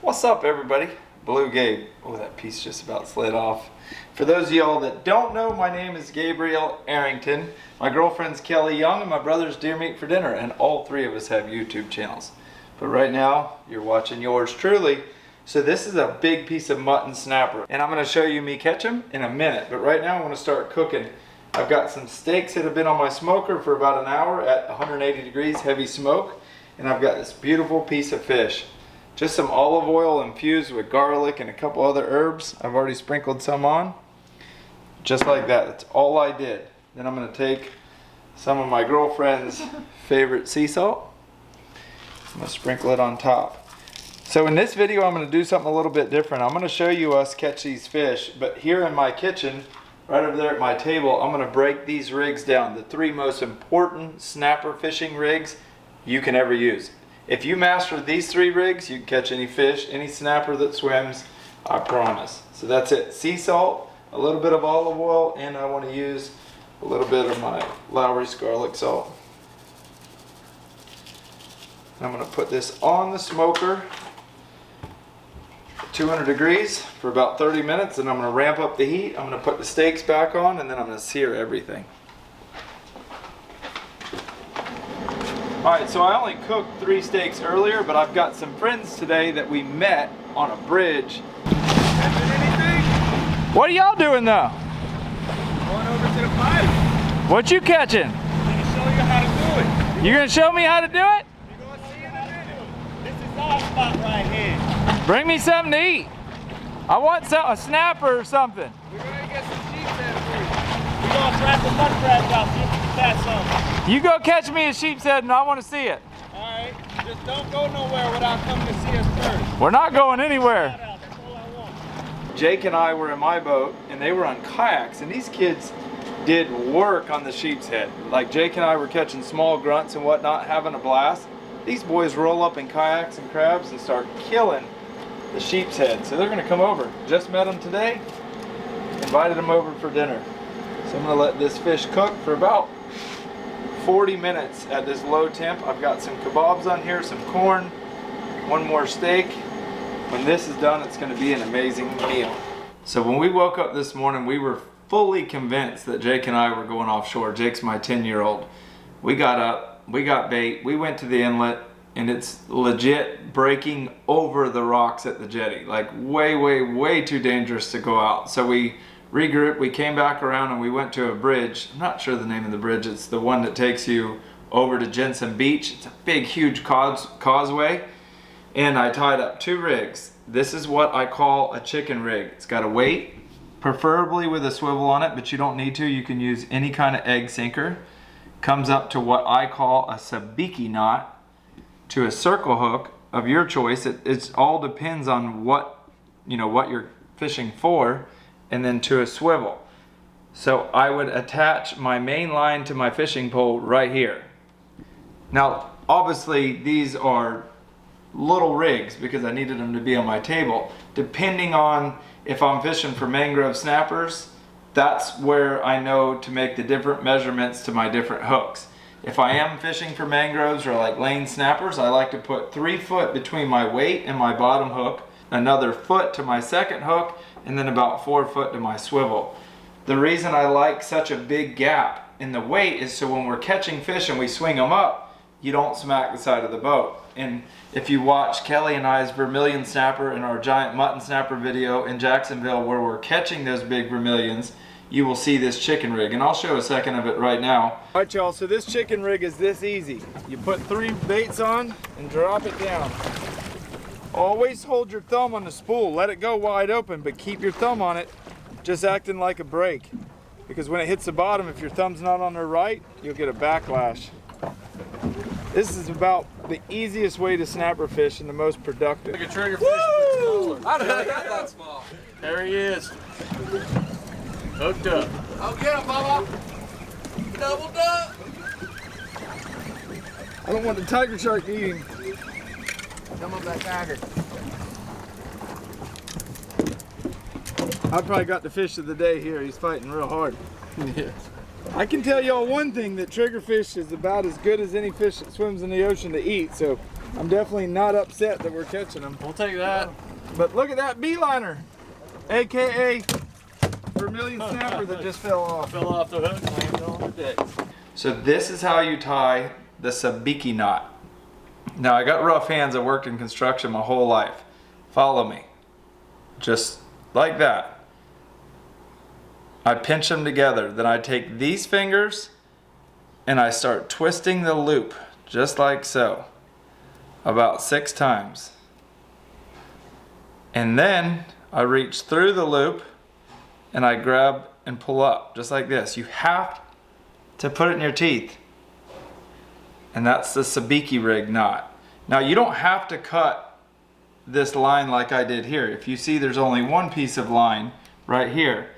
What's up, everybody? BlueGabe. Oh, that piece just about slid off. For those of y'all that don't know, my name is Gabriel Arrington. My girlfriend's Kelly Young, and my brother's Deer Meat for Dinner, and all three of us have YouTube channels. But right now, you're watching yours truly. So this is a big piece of mutton snapper, and I'm going to show you me catch them in a minute. But right now, I want to start cooking. I've got some steaks that have been on my smoker for about an hour at 180 degrees, heavy smoke, and I've got this beautiful piece of fish. Just some olive oil infused with garlic and a couple other herbs. I've already sprinkled some on. Just like that. That's all I did. Then I'm going to take some of my girlfriend's favorite sea salt. I'm going to sprinkle it on top. So in this video, I'm going to do something a little bit different. I'm going to show you us catch these fish. But here in my kitchen, right over there at my table, I'm going to break these rigs down. The three most important snapper fishing rigs you can ever use. If you master these three rigs, you can catch any fish, any snapper that swims, I promise. So that's it. Sea salt, a little bit of olive oil, and I want to use a little bit of my Lowry's garlic salt. I'm going to put this on the smoker at 200 degrees for about 30 minutes, and I'm going to ramp up the heat. I'm going to put the steaks back on, and then I'm going to sear everything. Alright, so I only cooked 3 steaks earlier, but I've got some friends today that we met on a bridge. Catching anything? What are y'all doing though? Going over to the pipe. What you catching? I'm going to show you how to do it. You gonna show me how to do it? You're going to see in a minute. This is our spot right here. Bring me something to eat. I want a snapper or something. We're going to get some sheep's head for you. We're going to try some mud crabs out, see if we can catch some. You go catch me a sheep's head and I want to see it. Alright, just don't go nowhere without coming to see us first. We're not going anywhere. That's all I want. Jake and I were in my boat and they were on kayaks, and these kids did work on the sheep's head. Like Jake and I were catching small grunts and whatnot, having a blast. These boys roll up in kayaks and crabs and start killing the sheep's head. So they're going to come over. Just met them today. Invited them over for dinner. So I'm going to let this fish cook for about 40 minutes at this low temp. I've got some kebabs on here, some corn, one more steak. When this is done, it's going to be an amazing meal. So when we woke up this morning, we were fully convinced that Jake and I were going offshore. Jake's my 10-year-old. We got up, we got bait, we went to the inlet, and it's legit breaking over the rocks at the jetty. Like way too dangerous to go out. So we regrouped, we came back around, and we went to a bridge. I'm not sure the name of the bridge. It's the one that takes you over to Jensen Beach. It's a big, huge causeway. And I tied up 2 rigs. This is what I call a chicken rig. It's got a weight, preferably with a swivel on it, but you don't need to. You can use any kind of egg sinker. Comes up to what I call a Sabiki knot, to a circle hook of your choice. It all depends on what you're fishing for. And then to a swivel. So I would attach my main line to my fishing pole right here. Now, obviously these are little rigs because I needed them to be on my table. Depending on if I'm fishing for mangrove snappers, that's where I know to make the different measurements to my different hooks. If I am fishing for mangroves or like lane snappers, I like to put 3 foot between my weight and my bottom hook, another foot to my second hook, and then about 4 foot to my swivel. The reason I like such a big gap in the weight is so when we're catching fish and we swing them up, you don't smack the side of the boat. And if you watch Kelly and I's vermilion snapper in our giant mutton snapper video in Jacksonville where we're catching those big vermilions, you will see this chicken rig, and I'll show a second of it right now. All right, y'all, so this chicken rig is this easy. You put 3 baits on and drop it down. Always hold your thumb on the spool. Let it go wide open, but keep your thumb on it, just acting like a brake. Because when it hits the bottom, if your thumb's not on there right, you'll get a backlash. This is about the easiest way to snapper fish and the most productive. Like a trigger fish, but How did I get that small? there he is. Hooked up. I'll get him, Bubba. Doubled up. I don't want the tiger shark to eat him. Come on, that tiger. I probably got the fish of the day here. He's fighting real hard. Yeah. I can tell y'all one thing, that triggerfish is about as good as any fish that swims in the ocean to eat. So I'm definitely not upset that we're catching them. We'll take that. But look at that beeliner, AKA Vermilion Snapper that just fell off. Fell off the hook, landed on the deck. So this is how you tie the Sabiki knot. Now I got rough hands, I worked in construction my whole life. Follow me. Just like that. I pinch them together. Then I take these fingers and I start twisting the loop, just like so, about 6 times. And then I reach through the loop and I grab and pull up, just like this. You have to put it in your teeth. And that's the Sabiki rig knot. Now you don't have to cut this line like I did here. If you see there's only one piece of line right here,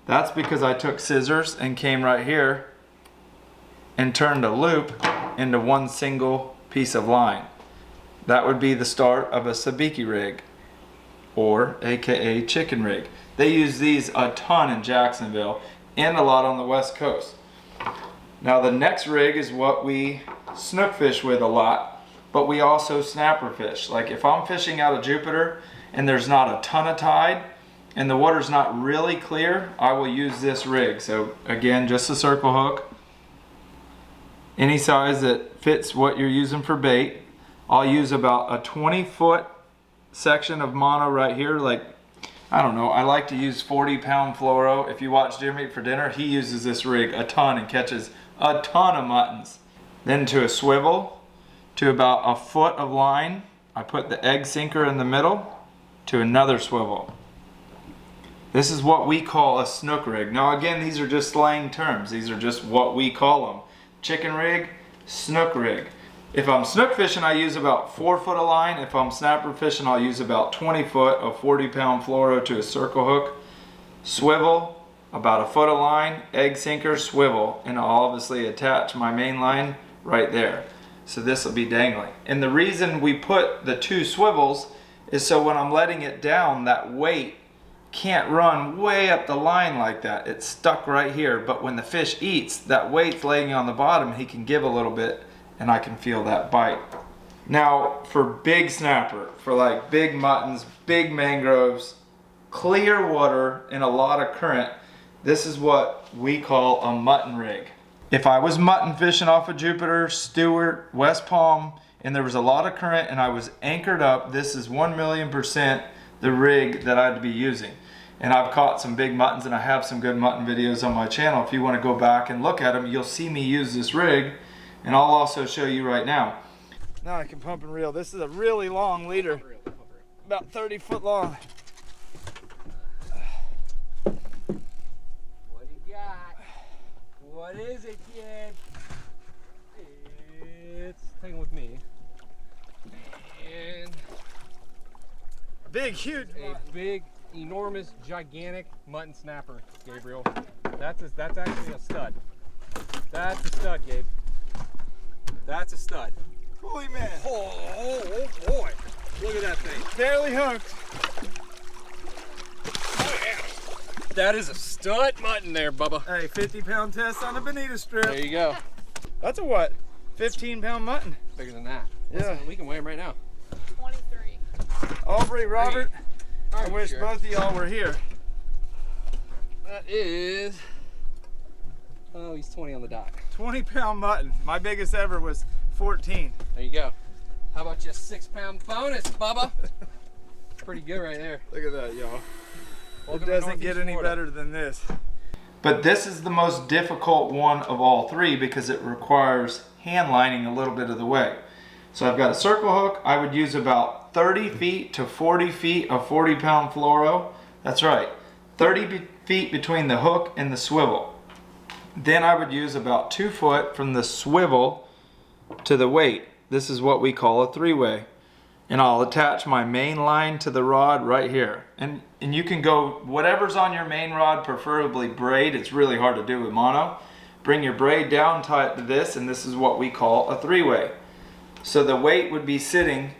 that's because I took scissors and came right here and turned a loop into one single piece of line. That would be the start of a Sabiki rig, or AKA chicken rig. They use these a ton in Jacksonville and a lot on the West Coast. Now the next rig is what we snook fish with a lot, but we also snapper fish. Like if I'm fishing out of Jupiter and there's not a ton of tide and the water's not really clear, I will use this rig. So again, just a circle hook, any size that fits what you're using for bait. I'll use about a 20-foot section of mono right here. Like, I don't know, I like to use 40-pound fluoro. If you watch Deer Meat for Dinner, he uses this rig a ton and catches a ton of muttons. Then to a swivel, to about a foot of line, I put the egg sinker in the middle, to another swivel. This is what we call a snook rig. Now again, these are just slang terms. These are just what we call them. Chicken rig, snook rig. If I'm snook fishing, I use about 4 foot of line. If I'm snapper fishing, I'll use about 20 foot of 40-pound fluoro to a circle hook. Swivel, about a foot of line, egg sinker, swivel, and I'll obviously attach my main line right there. So this will be dangling. And the reason we put the 2 swivels is so when I'm letting it down, that weight can't run way up the line like that. It's stuck right here, but when the fish eats, that weight's laying on the bottom, he can give a little bit and I can feel that bite. Now for big snapper, for like big muttons, big mangroves, clear water and a lot of current, this is what we call a mutton rig. If I was mutton fishing off of Jupiter, Stewart, West Palm, and there was a lot of current and I was anchored up, this is 1,000,000% the rig that I'd be using. And I've caught some big muttons and I have some good mutton videos on my channel. If you want to go back and look at them, you'll see me use this rig, and I'll also show you right now. Now I can pump and reel. This is a really long leader, about 30 foot long. What you got? What is it, kid? It's hanging with me. And Big, huge mutton. a big, enormous, gigantic mutton snapper, Gabriel. That's actually a stud. That's a stud, Gabe. That's a stud. Holy man. Oh boy. Look at that thing. Barely hooked. Oh yeah. That is a stud mutton there, Bubba. Hey, 50-pound test on a bonita strip. There you go. That's a what? 15-pound mutton. Bigger than that. Yeah. Listen, we can weigh him right now. 23. Aubrey, Robert, I Are you wish sure? both of y'all were here. That is, oh, he's 20 on the dot. 20-pound mutton. My biggest ever was 14. There you go. How about your 6-pound bonus, Bubba? Pretty good right there. Look at that, y'all. Welcome It to doesn't get Northeast any Florida. better than this. But this is the most difficult one of all 3 because it requires hand lining a little bit of the way. So I've got a circle hook. I would use about 30 feet to 40 feet of 40-pound fluoro. That's right, 30 feet between the hook and the swivel. Then I would use about 2 foot from the swivel to the weight. This is what we call a 3-way. And I'll attach my main line to the rod right here. And you can go whatever's on your main rod, preferably braid. It's really hard to do with mono. Bring your braid down, tie it to this, and this is what we call a 3-way. So the weight would be sitting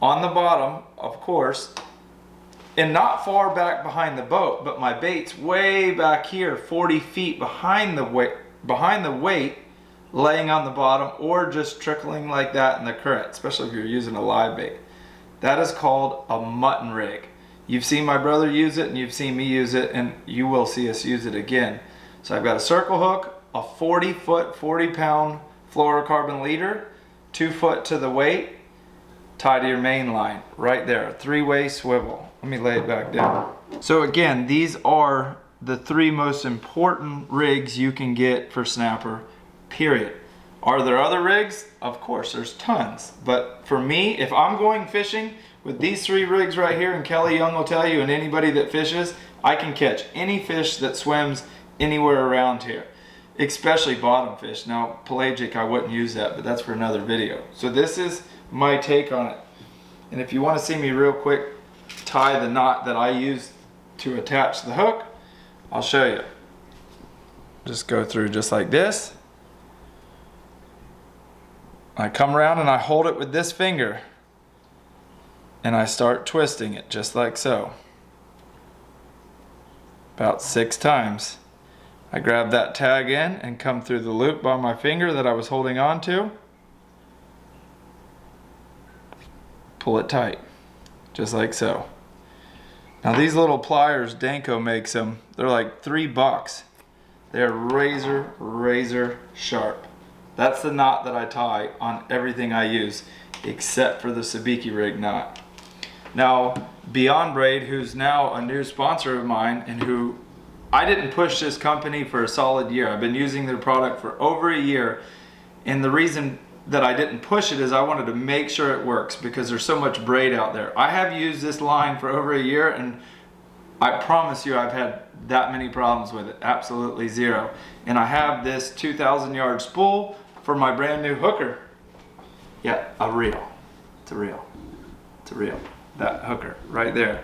on the bottom, of course, and not far back behind the boat, but my bait's way back here, 40 feet behind the weight laying on the bottom or just trickling like that in the current, especially if you're using a live bait. That is called a mutton rig. You've seen my brother use it and you've seen me use it, and you will see us use it again. So I've got a circle hook, a 40-foot, 40-pound fluorocarbon leader, 2 foot to the weight, tied to your main line right there, a 3-way swivel. Let me lay it back down. So again, these are the 3 most important rigs you can get for snapper, period. Are there other rigs? Of course, there's tons. But for me, if I'm going fishing with these 3 rigs right here, and Kelly Young will tell you, and anybody that fishes, I can catch any fish that swims anywhere around here, especially bottom fish. Now, pelagic, I wouldn't use that, but that's for another video. So this is my take on it. And if you want to see me real quick tie the knot that I use to attach the hook, I'll show you. Just go through just like this. I come around and I hold it with this finger and I start twisting it just like so. About 6 times. I grab that tag in and come through the loop by my finger that I was holding on to. Pull it tight, just like so. Now these little pliers, Danko makes them, they're like $3. They're razor sharp. That's the knot that I tie on everything I use, except for the Sabiki rig knot. Now, Beyond Braid, who's now a new sponsor of mine, and who I didn't push this company for a solid year. I've been using their product for over a year, and the reason that I didn't push it is I wanted to make sure it works because there's so much braid out there. I have used this line for over a year, and I promise you I've had that many problems with it, absolutely 0. And I have this 2,000 yard spool for my brand new hooker. Yeah, a reel. It's a reel. It's a reel. That hooker right there.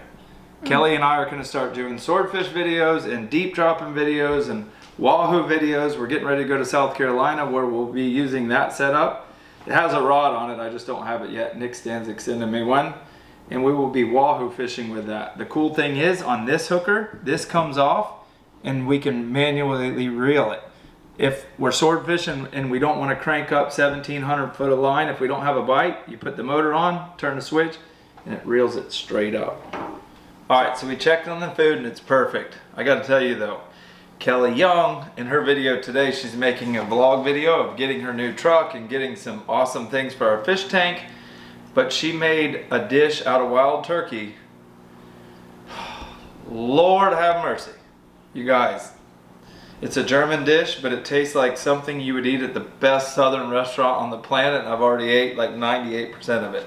Kelly and I are going to start doing swordfish videos and deep dropping videos and wahoo videos. We're getting ready to go to South Carolina where we'll be using that setup. It has a rod on it, I just don't have it yet. Nick Stanzik sending me one. And we will be wahoo fishing with that. The cool thing is on this hooker, this comes off and we can manually reel it. If we're sword fishing and we don't want to crank up 1,700 foot of line, if we don't have a bite, you put the motor on, turn the switch, and it reels it straight up. All right, so we checked on the food and it's perfect. I got to tell you though, Kelly Young, in her video today, she's making a vlog video of getting her new truck and getting some awesome things for our fish tank. But she made a dish out of wild turkey. Lord have mercy. You guys, it's a German dish, but it tastes like something you would eat at the best southern restaurant on the planet. And I've already ate like 98% of it.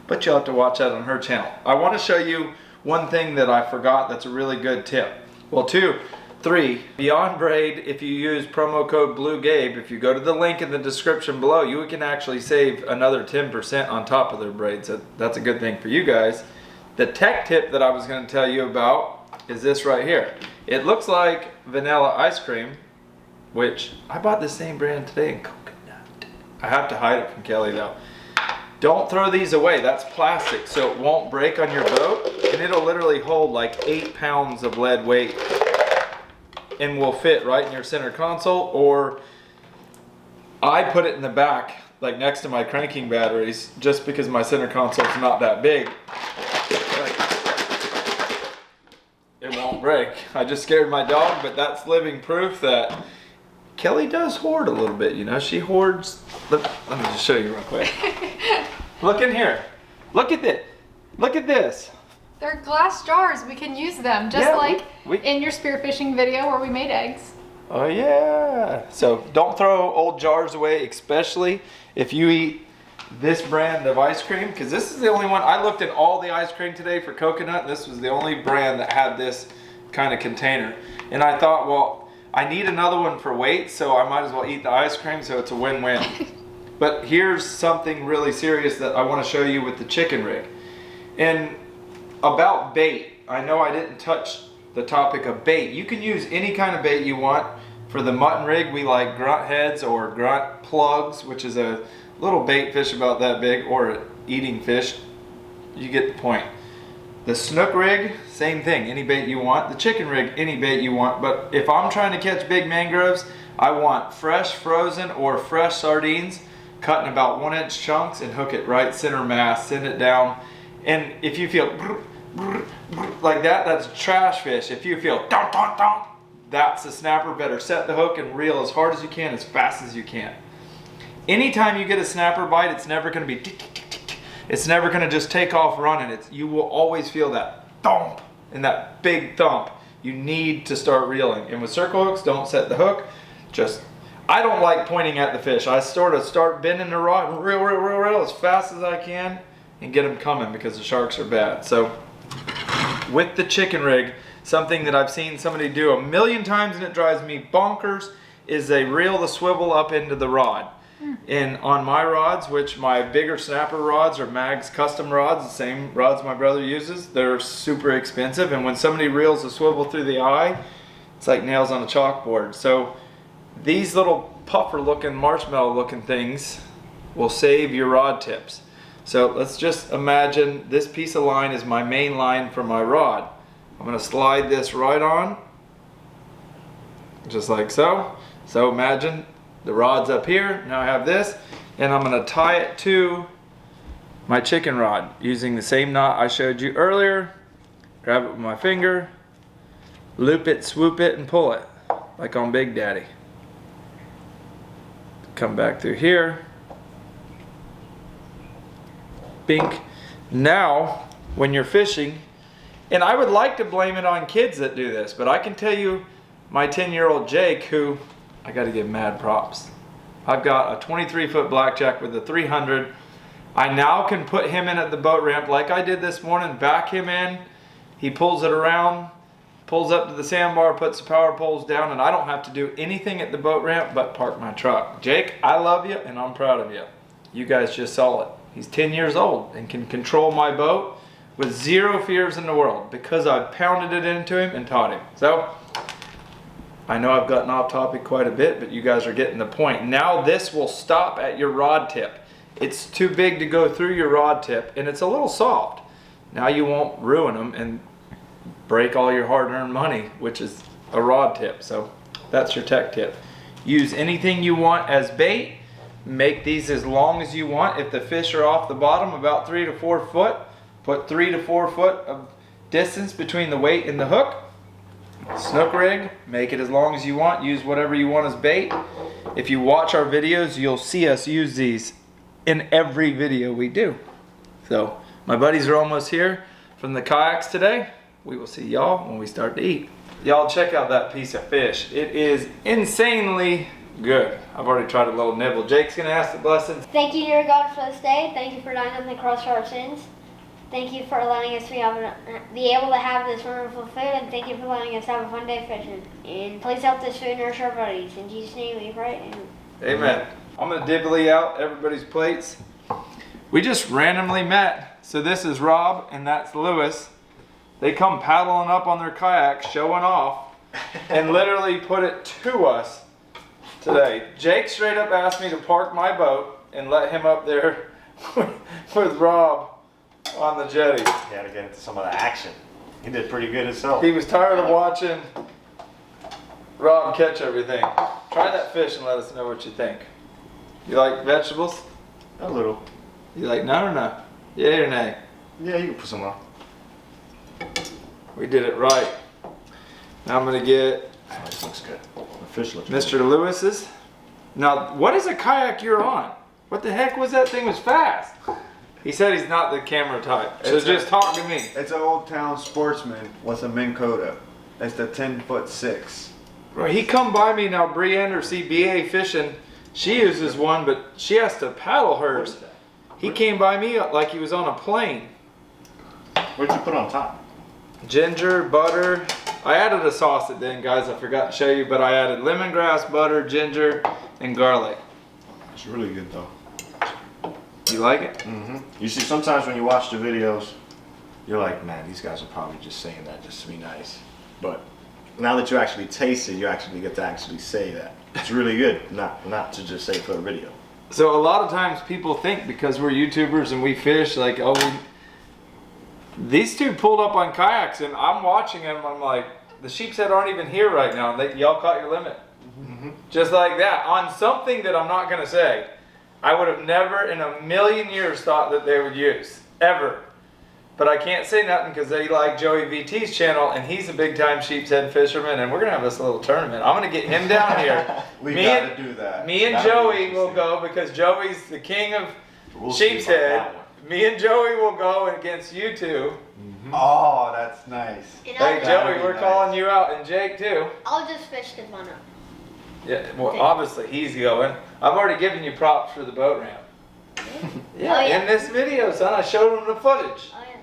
But you'll have to watch that on her channel. I want to show you one thing that I forgot that's a really good tip. Well, 2, 3, Beyond Braid, if you use promo code BlueGabe, if you go to the link in the description below, you can actually save another 10% on top of their braids. So that's a good thing for you guys. The tech tip that I was going to tell you about is this right here. It looks like vanilla ice cream, which I bought the same brand today in coconut. I have to hide it from Kelly though. Don't throw these away. That's plastic, so it won't break on your boat, and it'll literally hold like 8 pounds of lead weight and will fit right in your center console. Or I put it in the back, like next to my cranking batteries, just because my center console is not that big. It won't break. I just scared my dog, but that's living proof that Kelly does hoard a little bit, you know. She hoards. Let me just show you real quick. Look in here. Look at it. Look at this. They're glass jars. We can use them, just like in your spearfishing video where we made eggs. Oh yeah. So don't throw old jars away, especially if you eat this brand of ice cream, because this is the only one. I looked at all the ice cream today for coconut, and this was the only brand that had this kind of container. And I thought, well, I need another one for weight, so I might as well eat the ice cream, so it's a win-win. But here's something really serious that I want to show you with the chicken rig. And about bait, I know I didn't touch the topic of bait. You can use any kind of bait you want. For the mutton rig, we like grunt heads or grunt plugs, which is a little bait fish about that big, or an eating fish. You get the point. The snook rig, same thing, any bait you want. The chicken rig, any bait you want. But if I'm trying to catch big mangroves, I want fresh, frozen, or fresh sardines, cut in about 1-inch chunks and hook it right center mass, send it down. And if you feel like that, that's trash fish. If you feel dun, dun, dun, that's a snapper. Better set the hook and reel as hard as you can, as fast as you can. Anytime you get a snapper bite, it's never going to be tick, tick, tick, tick, tick. It's never going to just take off running. You will always feel that thump and that big thump. You need to start reeling. And with circle hooks, don't set the hook. I don't like pointing at the fish. I sort of start bending the rod, reel as fast as I can and get them coming because the sharks are bad. So with the chicken rig, something that I've seen somebody do 1,000,000 times and it drives me bonkers is they reel the swivel up into the rod. And on my rods, which my bigger snapper rods are Mag's custom rods, the same rods my brother uses, they're super expensive. And when somebody reels the swivel through the eye, it's like nails on a chalkboard. So these little puffer looking, marshmallow looking things will save your rod tips. So let's just imagine this piece of line is my main line for my rod. I'm going to slide this right on, just like so. So imagine the rod's up here, now I have this, and I'm going to tie it to my chicken rod using the same knot I showed you earlier. Grab it with my finger, loop it, swoop it, and pull it, like on Big Daddy. Come back through here. Bink. Now, when you're fishing, and I would like to blame it on kids that do this, but I can tell you my 10-year-old Jake, who I got to give mad props. I've got a 23-foot blackjack with a 300. I now can put him in at the boat ramp like I did this morning, back him in. He pulls it around, pulls up to the sandbar, puts the power poles down, and I don't have to do anything at the boat ramp but park my truck. Jake, I love you and I'm proud of you. You guys just saw it. He's 10 years old and can control my boat with zero fears in the world because I've pounded it into him and taught him. So, I know I've gotten off topic quite a bit, but you guys are getting the point. Now this will stop at your rod tip. It's too big to go through your rod tip and it's a little soft. Now you won't ruin them and break all your hard-earned money, which is a rod tip. So that's your tech tip. Use anything you want as bait. Make these as long as you want. If the fish are off the bottom about 3 to 4 foot, put 3 to 4 foot of distance between the weight and the hook. Snook rig, make it as long as you want. Use whatever you want as bait. If you watch our videos, you'll see us use these in every video we do. So my buddies are almost here from the kayaks today. We will see y'all when we start to eat. Y'all check out that piece of fish. It is insanely good. I've already tried a little nibble. Jake's gonna ask the blessings. Thank you, dear God, for this day. Thank you for dying on the cross for our sins. Thank you for allowing us to be able to have this wonderful food, and thank you for allowing us to have a fun day fishing. And please help this food nourish our bodies. In Jesus' name we pray. Amen. I'm gonna dibbly out everybody's plates. We just randomly met. So this is Rob and that's Lewis. They come paddling up on their kayaks, showing off, and literally put it to us today. Jake straight up asked me to park my boat and let him up there with Rob on the jetty. He had to get into some of the action. He did pretty good himself. He was tired of watching Rob catch everything. Try that fish and let us know what you think. You like vegetables? A little. You like none or no? Yay or nay? Yeah, you can put some on. We did it right. Now I'm gonna get Oh, this looks good. The fish looks Mr. good. Lewis's. Now, what is a kayak you're on? What the heck was that thing? Was fast. He said he's not the camera type, so It's just talk to me. It's an Old Town Sportsman with a Minn Kota. It's the 10'6". Right, he come by me now. Brienne or CBA fishing. She uses one, but she has to paddle hers. He came by me like he was on a plane. What'd you put on top? Ginger, butter. I added a sauce at the end, guys. I forgot to show you, but I added lemongrass, butter, ginger, and garlic. It's really good though. You like it? Mm-hmm. You see, sometimes when you watch the videos, you're like, man, these guys are probably just saying that just to be nice. But now that you actually taste it, you actually get to actually say that. It's really good, not to just say it for a video. So a lot of times people think because we're YouTubers and we fish, like, oh, These two pulled up on kayaks, and I'm watching them. I'm like, the sheep's head aren't even here right now. And y'all caught your limit. Just like that. On something that I'm not going to say. I would have never in a million years thought that they would use. Ever. But I can't say nothing because they like Joey VT's channel, and he's a big-time sheep's head fisherman, and we're going to have this little tournament. I'm going to get him down here. We got to do that. Me and Joey will go because Joey's the king of sheep's see about head. that one. Me and Joey will go against you two. Oh, that's nice. And Hey, I'll, Joey, we're calling you out, and Jake, too. I'll just fish the fun up. Yeah, well, obviously, he's going. I've already given you props for the boat ramp. Yeah, Oh, yeah. in this video, son, I showed him the footage. Oh, yeah.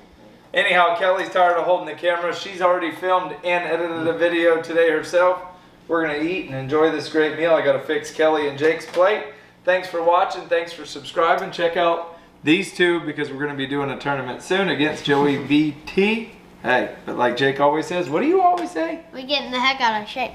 Anyhow, Kelly's tired of holding the camera. She's already filmed and edited a video today herself. We're going to eat and enjoy this great meal. I got to fix Kelly and Jake's plate. Thanks for watching. Thanks for subscribing. Check out these two because we're going to be doing a tournament soon against Joey VT. Hey, but like Jake always says, what do you always say? We're getting the heck out of shape.